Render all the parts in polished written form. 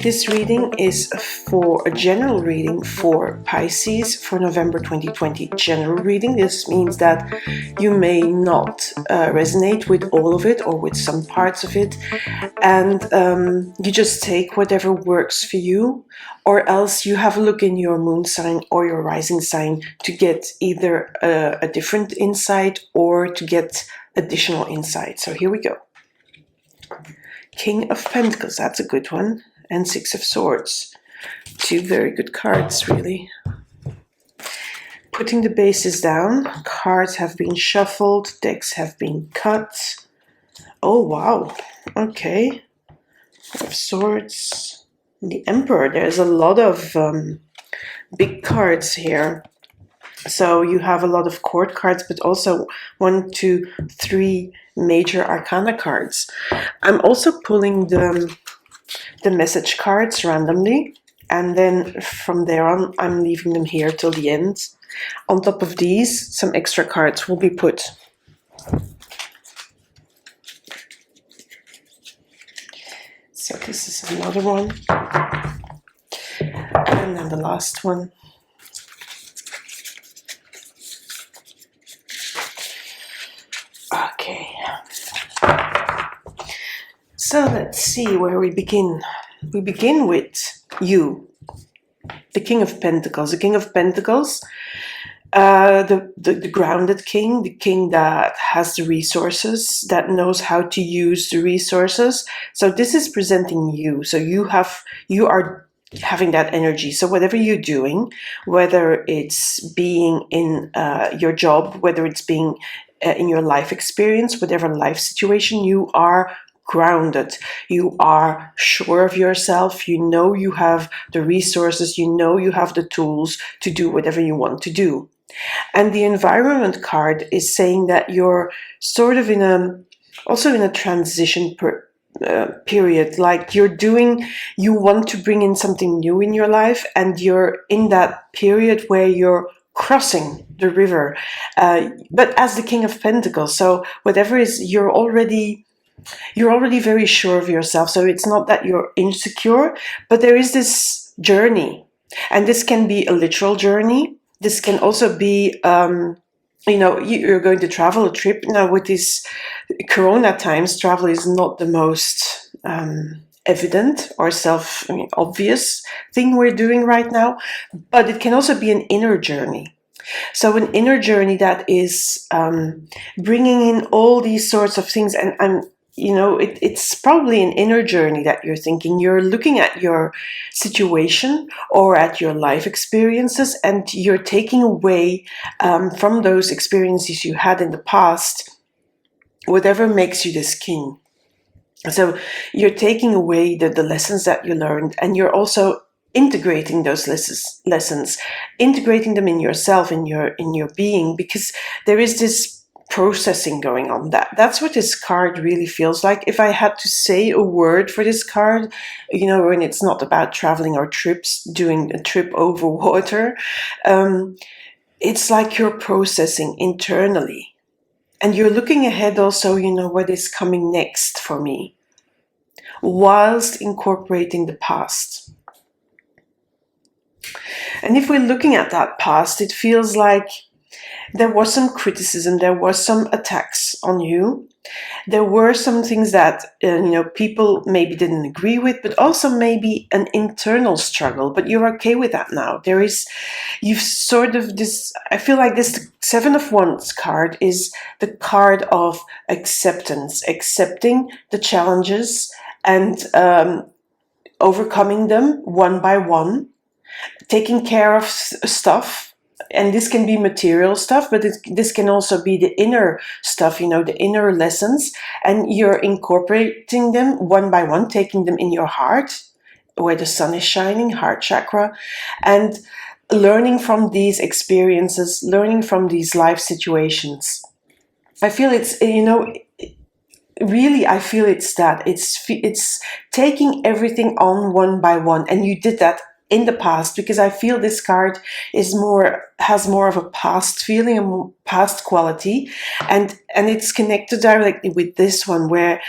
This reading is for a general reading for Pisces for November 2020. General reading, this means that you may not resonate with all of it or with some parts of it, and you just take whatever works for you, or else you have a look in your moon sign or your rising sign to get either a different insight or to get additional insight. So here we go. King of Pentacles, that's a good one. And Six of Swords. Two very good cards, really. Putting the bases down. Cards have been shuffled. Decks have been cut. Oh, wow. Okay. Four of Swords. The Emperor. There's a lot of big cards here. So you have a lot of court cards, but also 1, 2, 3 major arcana cards. I'm also pulling the message cards randomly, and then from there on I'm leaving them here till the end. On top of these, some extra cards will be put. So this is another one, and then the last one. Okay, so let's see where we begin. We begin with you, the King of Pentacles. The King of Pentacles, the grounded king, the king that has the resources, that knows how to use the resources. So this is presenting you. So you are having that energy. So whatever you're doing, whether it's being in your job, whether it's being in your life experience, whatever life situation, you are grounded, you are sure of yourself, you know you have the resources, you know you have the tools to do whatever you want to do. And the Environment card is saying that you're sort of also in a transition period, like you want to bring in something new in your life, and you're in that period where you're crossing the river, but as the King of Pentacles. So whatever is, you're already very sure of yourself. So it's not that you're insecure, but there is this journey, and this can be a literal journey. This can also be, you're going to travel a trip. Now with these Corona times, travel is not the most evident or obvious thing we're doing right now, but it can also be an inner journey. So an inner journey that is bringing in all these sorts of things, and it's probably an inner journey that you're thinking. You're looking at your situation or at your life experiences, and you're taking away from those experiences you had in the past whatever makes you this king. So you're taking away the lessons that you learned, and you're also integrating those lessons, integrating them in yourself, in your being, because there is this processing going on. That's what this card really feels like. If I had to say a word for this card, when it's not about traveling or trips, doing a trip over water, it's like you're processing internally, and you're looking ahead also, what is coming next for me, whilst incorporating the past. And if we're looking at that past, it feels like there was some criticism, there was some attacks on you. There were some things that people maybe didn't agree with, but also maybe an internal struggle. But you're okay with that now. I feel like this Seven of Wands card is the card of acceptance, accepting the challenges and overcoming them one by one, taking care of stuff. And this can be material stuff, but this can also be the inner stuff, the inner lessons. And you're incorporating them one by one, taking them in your heart, where the sun is shining, heart chakra, and learning from these experiences, learning from these life situations. I feel it's, really, I feel it's that. It's taking everything on one by one. And you did that in the past, because I feel this card has more of a past feeling, a past quality, and it's connected directly with this one, where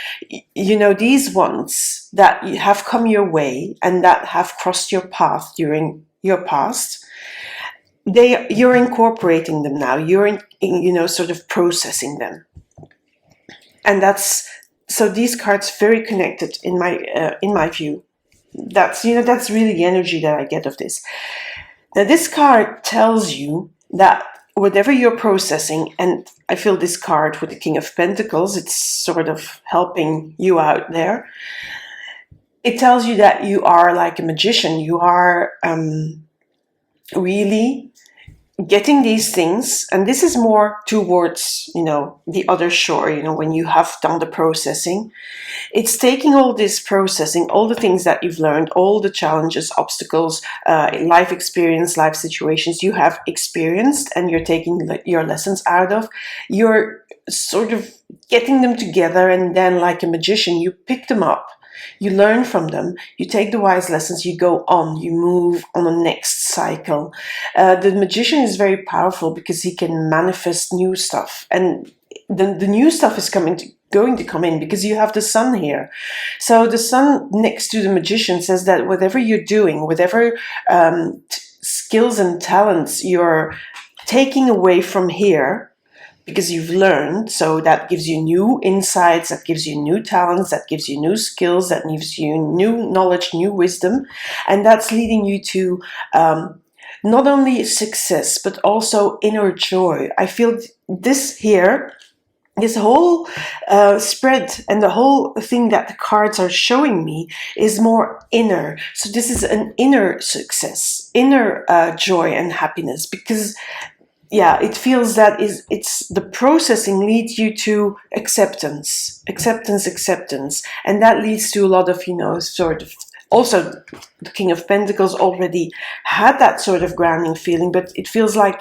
these ones that have come your way and that have crossed your path during your past, you're incorporating them now. You're sort of processing them, and so these cards very connected in my view. That's really the energy that I get of this. Now, this card tells you that whatever you're processing, and I feel this card with the King of Pentacles, it's sort of helping you out there. It tells you that you are like a magician. You are really getting these things, and this is more towards the other shore, when you have done the processing. It's taking all this processing, all the things that you've learned, all the challenges, obstacles, life experience, life situations you have experienced, and you're taking your lessons out of. You're sort of getting them together, and then like a magician, you pick them up. You learn from them, you take the wise lessons, you go on, you move on the next cycle. The magician is very powerful because he can manifest new stuff. And the new stuff is going to come in because you have the sun here. So the sun next to the magician says that whatever you're doing, whatever skills and talents you're taking away from here, because you've learned, so that gives you new insights, that gives you new talents, that gives you new skills, that gives you new knowledge, new wisdom, and that's leading you to not only success, but also inner joy. I feel this here, this whole spread and the whole thing that the cards are showing me is more inner. So this is an inner success, inner joy and happiness, because it feels that it's the processing leads you to acceptance, and that leads to a lot of sort of. Also, the King of Pentacles already had that sort of grounding feeling, but it feels like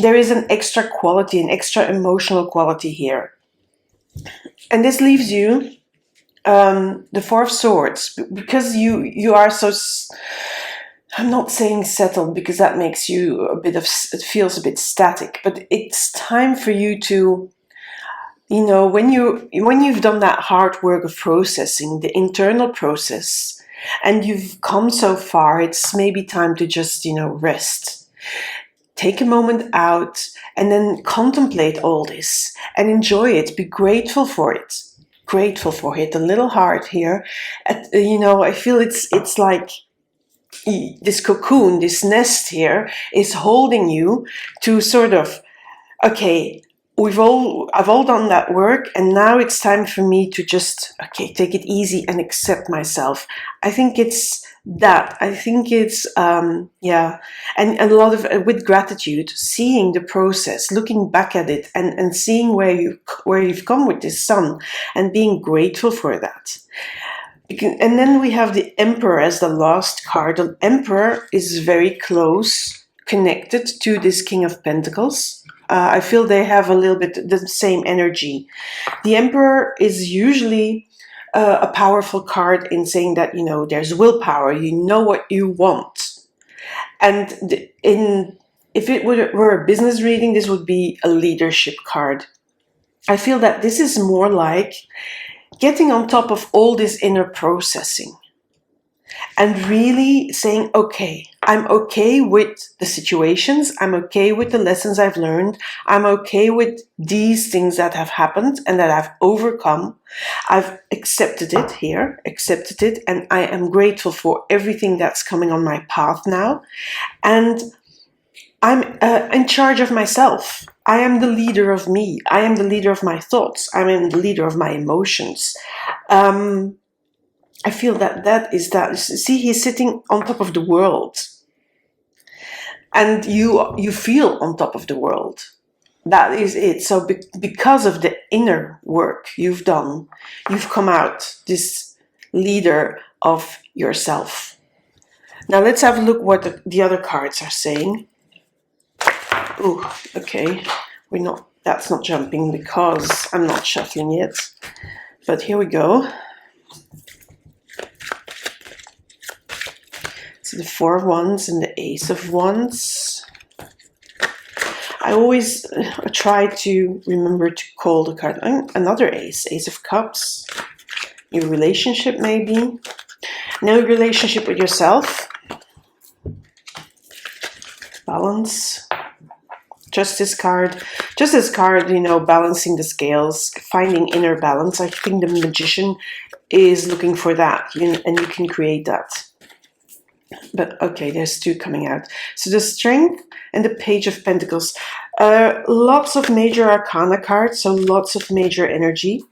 there is an extra quality, an extra emotional quality here, and this leaves you the Four of Swords, because you are so. I'm not saying settled, because that makes you it feels a bit static, but it's time for you to, when you've done that hard work of processing, the internal process, and you've come so far, it's maybe time to just, rest. Take a moment out and then contemplate all this and enjoy it. Be grateful for it. Grateful for it. The little heart here, I feel it's like this cocoon, this nest here is holding you to sort of, okay, I've all done that work, and now it's time for me to just, take it easy and accept myself. I think it's that. I think it's, and a lot of, with gratitude, seeing the process, looking back at it and seeing where you've come with this sun and being grateful for that. And then we have the Emperor as the last card. The Emperor is very close connected to this King of Pentacles. I feel they have a little bit the same energy. The Emperor is usually a powerful card in saying that, there's willpower, you know what you want. And if it were a business reading, this would be a leadership card. I feel that this is more like getting on top of all this inner processing and really saying, okay, I'm okay with the situations, I'm okay with the lessons I've learned, I'm okay with these things that have happened and that I've overcome. I've accepted it, and I am grateful for everything that's coming on my path now. And I'm in charge of myself. I am the leader of me. I am the leader of my thoughts. I am the leader of my emotions. I feel that is that. See, he's sitting on top of the world. And you feel on top of the world. That is it. So because of the inner work you've done, you've come out this leader of yourself. Now let's have a look what the other cards are saying. Ooh, okay. That's not jumping because I'm not shuffling yet. But here we go. So the Four of Wands and the Ace of Wands. I always try to remember to call the card another Ace. Ace of Cups. Your relationship, maybe. No relationship with yourself. Balance. Justice card. Justice card, you know, balancing the scales, finding inner balance. I think the Magician is looking for that, and you can create that. But okay, there's two coming out. So the Strength and the Page of Pentacles. Lots of major arcana cards, so lots of major energy.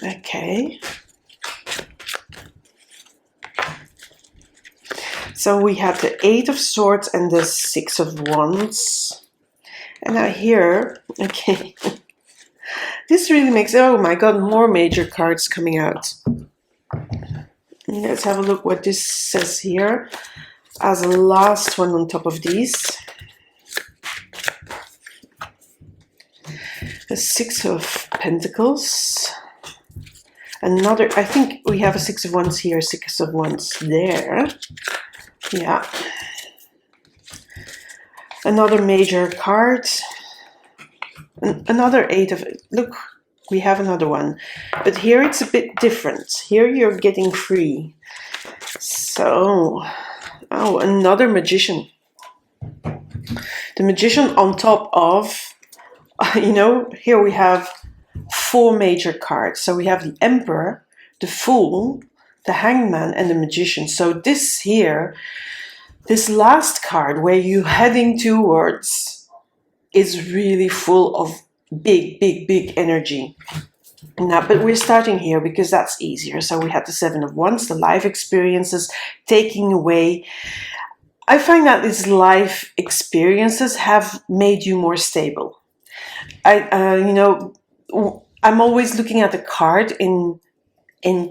Okay. So we have the Eight of Swords and the Six of Wands. And now here, okay, this really makes, oh my god, more major cards coming out. Let's have a look what this says here as a last one on top of these. The Six of Pentacles. Another, I think we have a Six of Wands here, Six of Wands there. Yeah. Another major card. Another Eight of, look, we have another one. But here it's a bit different. Here you're getting free. So, oh, another Magician. The Magician on top of, you know, here we have four major cards. So we have the Emperor, the Fool, the Hangman, and the Magician. So this here, this last card where you're heading towards is really full of big, big, big energy. Now, but we're starting here because that's easier. So we had the Seven of Wands, the life experiences, taking away. I find that these life experiences have made you more stable. You know, I'm always looking at the card in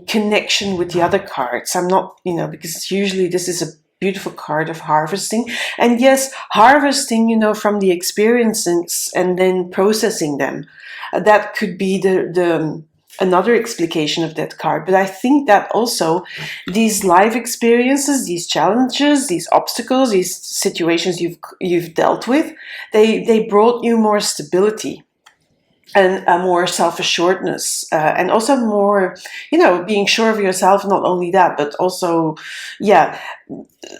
connection with the other cards. I'm not, you know, because usually this is a beautiful card of harvesting. And yes, harvesting, you know, from the experiences and then processing them. That could be the another explication of that card. But I think that also these life experiences, these challenges, these obstacles, these situations you've dealt with, they brought you more stability. And a more self-assuredness, and also more, you know, being sure of yourself. Not only that, but also, yeah,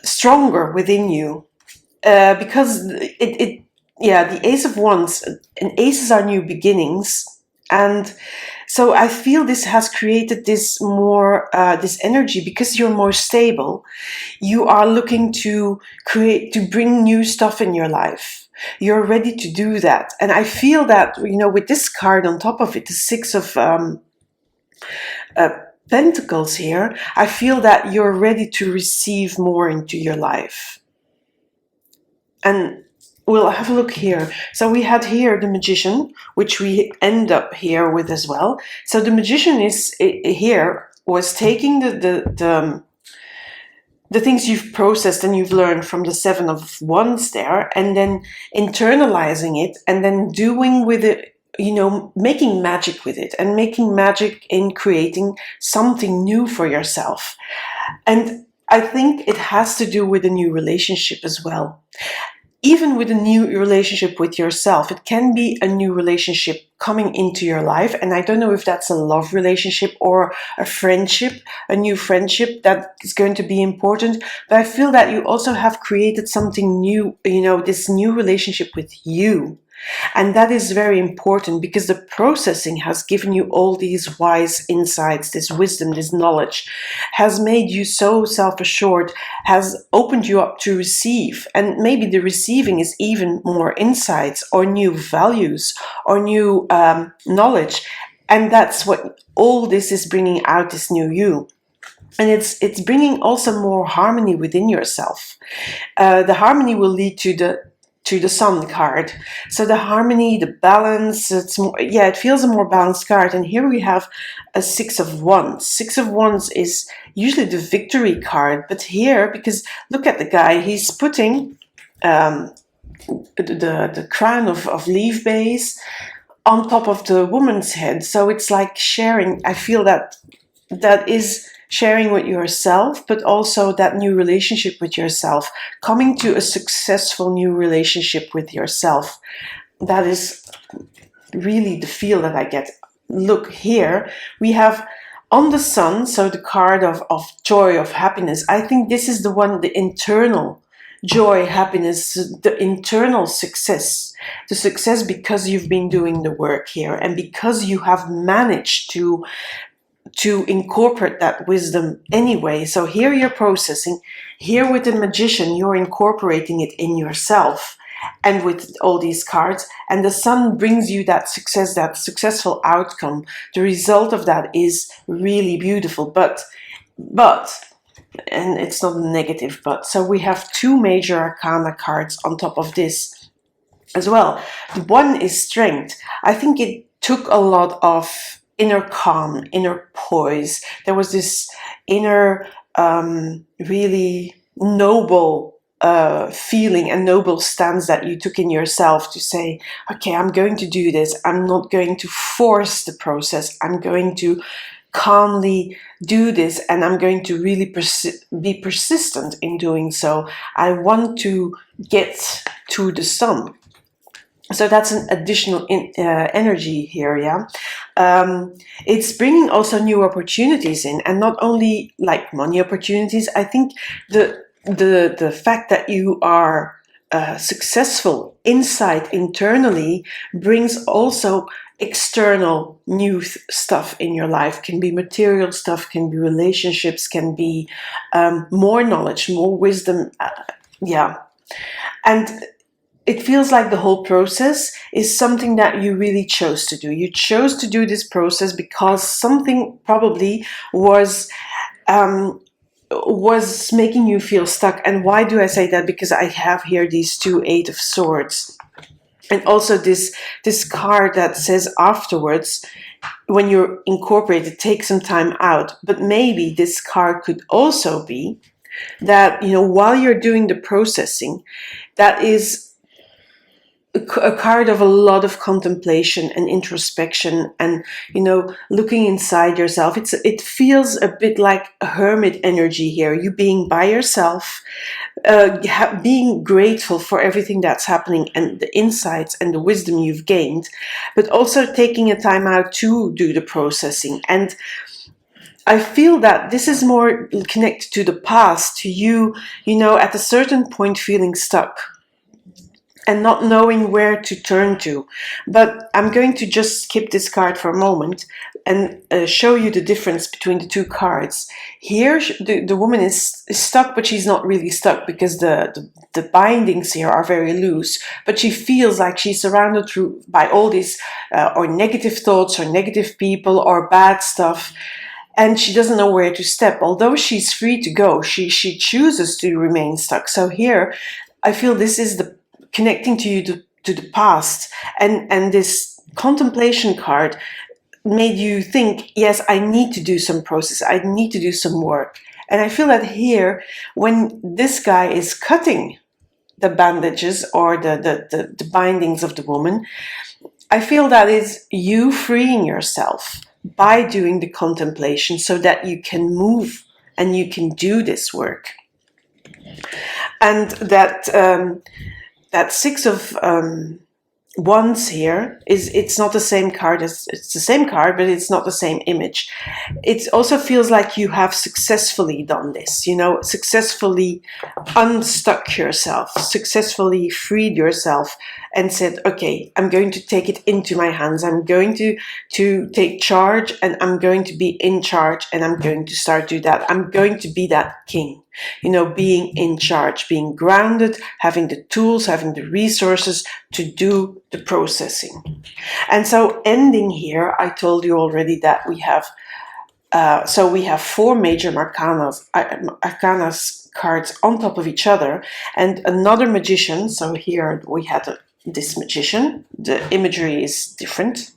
stronger within you, because yeah, the Ace of Wands, and aces are new beginnings, and so I feel this has created this more this energy because you're more stable. You are looking to bring new stuff in your life. You're ready to do that. And I feel that, you know, with this card on top of it, the Six of Pentacles here, I feel that you're ready to receive more into your life. And we'll have a look here. So we had here the Magician, which we end up here with as well. So the Magician is here, was taking the things you've processed and you've learned from the Seven of Wands there, and then internalizing it, and then doing with it, you know, making magic with it, and making magic in creating something new for yourself. And I think it has to do with a new relationship as well. Even with a new relationship with yourself, it can be a new relationship coming into your life. And I don't know if that's a love relationship or a friendship, a new friendship that is going to be important. But I feel that you also have created something new, you know, this new relationship with you. And that is very important because the processing has given you all these wise insights, this wisdom, this knowledge, has made you so self-assured, has opened you up to receive. And maybe the receiving is even more insights or new values or new knowledge. And that's what all this is bringing out, this new you. And it's bringing also more harmony within yourself. The harmony will lead to the Sun card. So the harmony, the balance, it's more, yeah, it feels a more balanced card. And here we have a Six of Wands. Six of Wands is usually the victory card, but here, because look at the guy, he's putting the crown of leaf base on top of the woman's head. So it's like sharing. I feel that is sharing with yourself, but also that new relationship with yourself, coming to a successful new relationship with yourself. That is really the feel that I get. Look here, we have on the sun, so the card of joy, of happiness. I think this is the one, the internal joy, happiness, the internal success. The success because you've been doing the work here, and because you have managed to incorporate that wisdom anyway. So here you're processing. Here with the Magician, you're incorporating it in yourself. And with all these cards, and the sun brings you that success, that successful outcome. The result of that is really beautiful, but, and it's not a negative but. So we have two major arcana cards on top of this as well. The one is strength. I think it took a lot of inner calm, inner poise. There was this inner, really noble feeling and noble stance that you took in yourself to say, okay, I'm going to do this. I'm not going to force the process. I'm going to calmly do this, and I'm going to really be persistent in doing so. I want to get to the sun. So that's an additional energy here, yeah. It's bringing also new opportunities in, and not only like money opportunities. I think the fact that you are successful inside, internally, brings also external new stuff in your life. Can be material stuff, can be relationships, can be more knowledge, more wisdom, yeah. And it feels like the whole process is something that you really chose to do. You chose to do this process because something probably was making you feel stuck. And why do I say that? Because I have here these two Eight of Swords, and also this card that says afterwards, when you're incorporated, take some time out. But maybe this card could also be that, you know, while you're doing the processing, that is a card of a lot of contemplation and introspection, and, you know, looking inside yourself. It feels a bit like a hermit energy here. You being by yourself, being grateful for everything that's happening and the insights and the wisdom you've gained, but also taking a time out to do the processing. And I feel that this is more connected to the past, to you know, at a certain point feeling stuck and not knowing where to turn to. But I'm going to just skip this card for a moment and show you the difference between the two cards. Here, the woman is stuck, but she's not really stuck, because the bindings here are very loose. But she feels like she's surrounded by all these or negative thoughts, or negative people, or bad stuff. And she doesn't know where to step. Although she's free to go, she chooses to remain stuck. So here, I feel this is the connecting to you to the past, and this contemplation card made you think, yes, I need to do some process, I need to do some work. And I feel that here, when this guy is cutting the bandages or the bindings of the woman, I feel that is you freeing yourself by doing the contemplation, so that you can move and you can do this work. And that Six of Wands here it's not the same card as, it's the same card, but it's not the same image. It also feels like you have successfully done this, you know, successfully unstuck yourself, successfully freed yourself, and said, okay, I'm going to take it into my hands. I'm going to take charge, and I'm going to be in charge, and I'm going to start do that. I'm going to be that king. You know, being in charge, being grounded, having the tools, having the resources to do the processing. And so ending here, I told you already that we have, so we have four major arcanas cards on top of each other, and another magician. So here we had this magician. The imagery is different.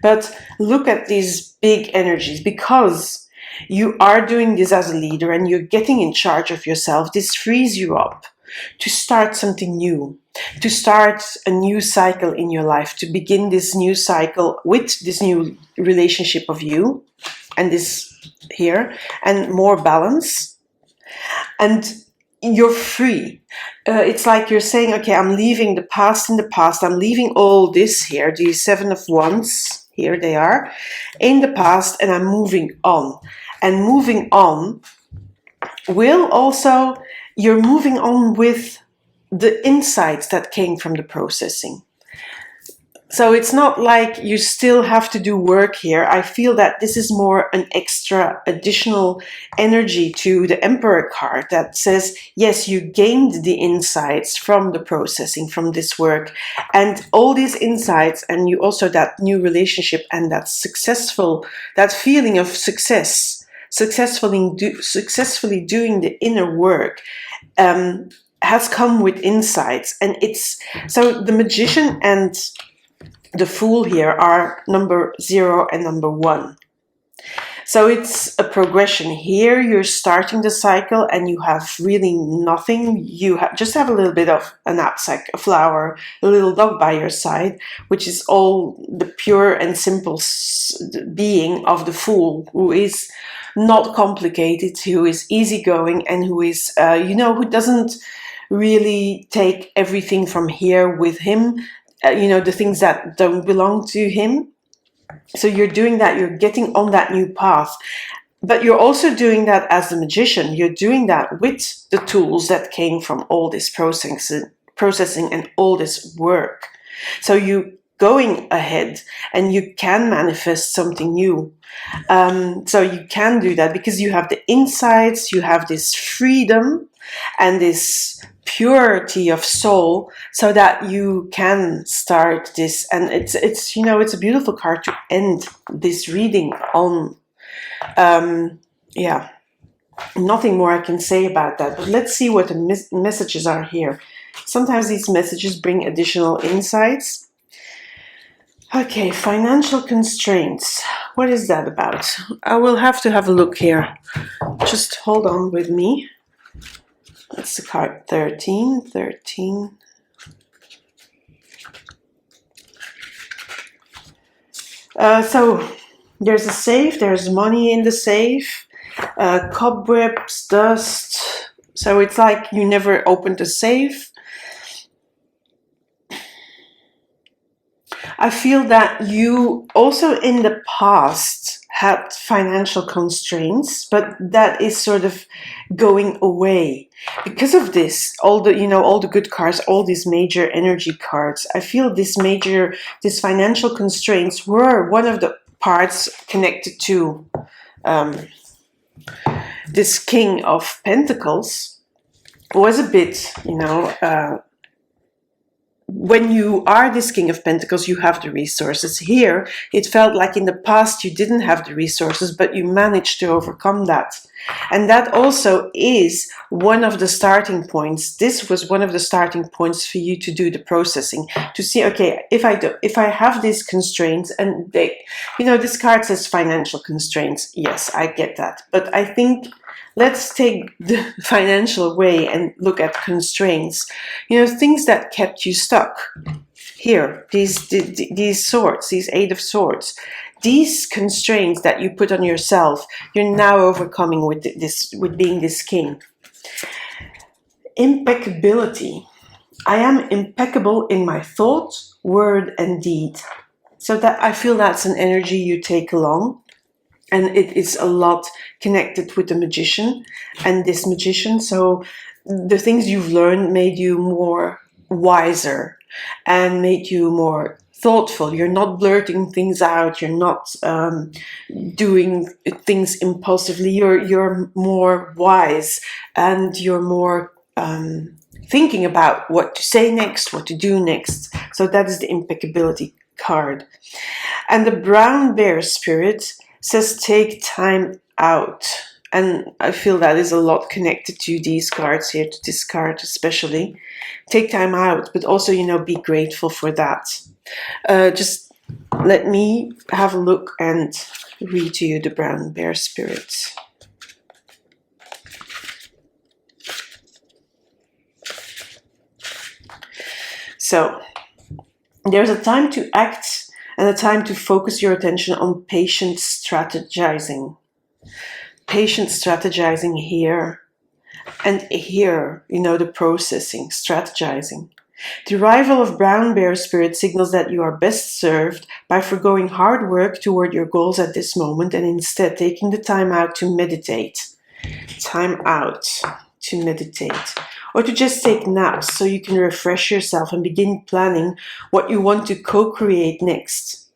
But look at these big energies, because you are doing this as a leader and you're getting in charge of yourself. This frees you up to start something new. to start a new cycle in your life, to begin this new cycle with this new relationship of you and this here, and more balance. And you're free. It's like you're saying, okay, I'm leaving the past in the past. I'm leaving all this here, these 7 of Wands, here they are, in the past, and I'm moving on. And moving on will also, you're moving on with the insights that came from the processing. So it's not like you still have to do work here. I feel that this is more an extra additional energy to the Emperor card that says, yes, you gained the insights from the processing, from this work, and all these insights, and you also that new relationship and that successful, that feeling of success, successfully doing the inner work, has come with insights. And it's, so the Magician and the Fool here are number 0 and number 1. So it's a progression. Here you're starting the cycle and you have really nothing. You just have a little bit of a knapsack, a flower, a little dog by your side, which is all the pure and simple being of the Fool, who is not complicated, who is easygoing, and who is, who doesn't really take everything from here with him. The things that don't belong to him. So you're doing that, you're getting on that new path. But you're also doing that as the Magician. You're doing that with the tools that came from all this processing and all this work. So you're going ahead and you can manifest something new. So you can do that because you have the insights, you have this freedom and this purity of soul, so that you can start this. And it's a beautiful card to end this reading on. Nothing more I can say about that, but let's see what the messages are here. Sometimes these messages bring additional insights. Okay, financial constraints. What is that about? I will have to have a look here. Just hold on with me. That's the card 13. So there's a safe, there's money in the safe, cobwebs, dust. So it's like you never opened the safe. I feel that you also in the past had financial constraints, but that is sort of going away because of this. All the good cards, all these major energy cards. I feel these financial constraints were one of the parts connected to this King of Pentacles. Was a bit, when you are this King of Pentacles, you have the resources. Here, it felt like in the past you didn't have the resources, but you managed to overcome that. And that also is one of the starting points. This was one of the starting points for you to do the processing, to see, okay, if I have these constraints, and this card says financial constraints. Yes, I get that. But I think let's take the financial way and look at constraints. Things that kept you stuck. Here, these swords, these 8 of Swords, these constraints that you put on yourself, you're now overcoming with being this king. Impeccability. I am impeccable in my thought, word, and deed. So that I feel that's an energy you take along. And it is a lot connected with the Magician and this Magician. So the things you've learned made you more wiser and made you more thoughtful. You're not blurting things out. You're not doing things impulsively. You're more wise, and you're more thinking about what to say next, what to do next. So that is the impeccability card. And the brown bear spirit says take time out. And I feel that is a lot connected to these cards here, to this card especially. Take time out, but also, be grateful for that. Just let me have a look and read to you the brown bear spirit. So there's a time to act and a time to focus your attention on patient strategizing. Patient strategizing here. And here, the processing, strategizing. The arrival of brown bear spirit signals that you are best served by forgoing hard work toward your goals at this moment and instead taking the time out to meditate. Time out to meditate. Or to just take naps so you can refresh yourself and begin planning what you want to co-create next.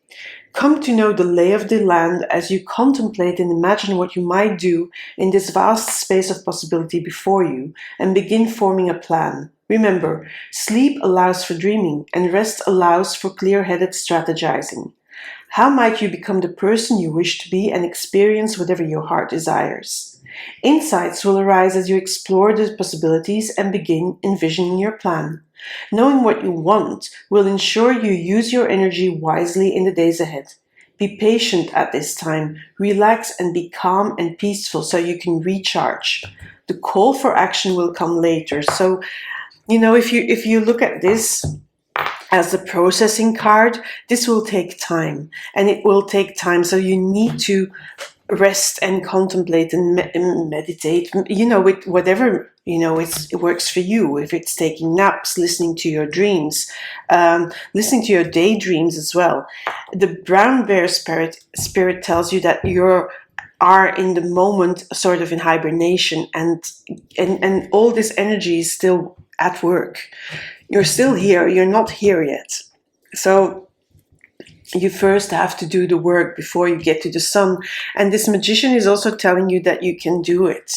Come to know the lay of the land as you contemplate and imagine what you might do in this vast space of possibility before you and begin forming a plan. Remember, sleep allows for dreaming and rest allows for clear-headed strategizing. How might you become the person you wish to be and experience whatever your heart desires? Insights will arise as you explore the possibilities and begin envisioning your plan. Knowing what you want will ensure you use your energy wisely in the days ahead. Be patient at this time, relax and be calm and peaceful so you can recharge. The call for action will come later. So, if you look at this as a processing card, this will take time, and it will take time. So you need to rest and contemplate and meditate, with whatever, it works for you. If it's taking naps, listening to your dreams, listening to your daydreams as well. The brown bear spirit tells you that you are in the moment sort of in hibernation and all this energy is still at work. You're still here, you're not here yet. So you first have to do the work before you get to the sun. And this magician is also telling you that you can do it.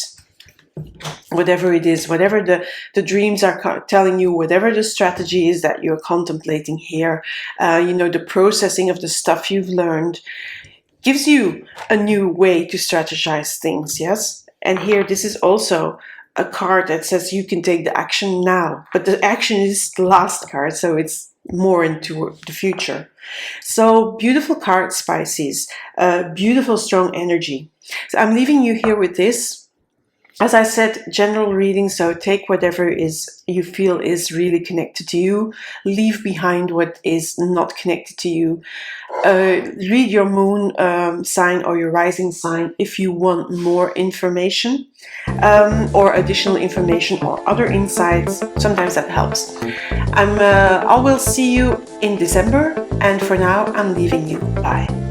Whatever it is, whatever the dreams are telling you, whatever the strategy is that you're contemplating here, the processing of the stuff you've learned gives you a new way to strategize things, yes? And here, this is also a card that says you can take the action now. But the action is the last card, so it's more into the future. So beautiful cards, Pisces. Beautiful, strong energy. So I'm leaving you here with this. As I said, general reading, so take whatever you feel is really connected to you. Leave behind what is not connected to you. Read your moon sign or your rising sign if you want more information or additional information or other insights. Sometimes that helps. I will see you in December, and for now I'm leaving you. Bye.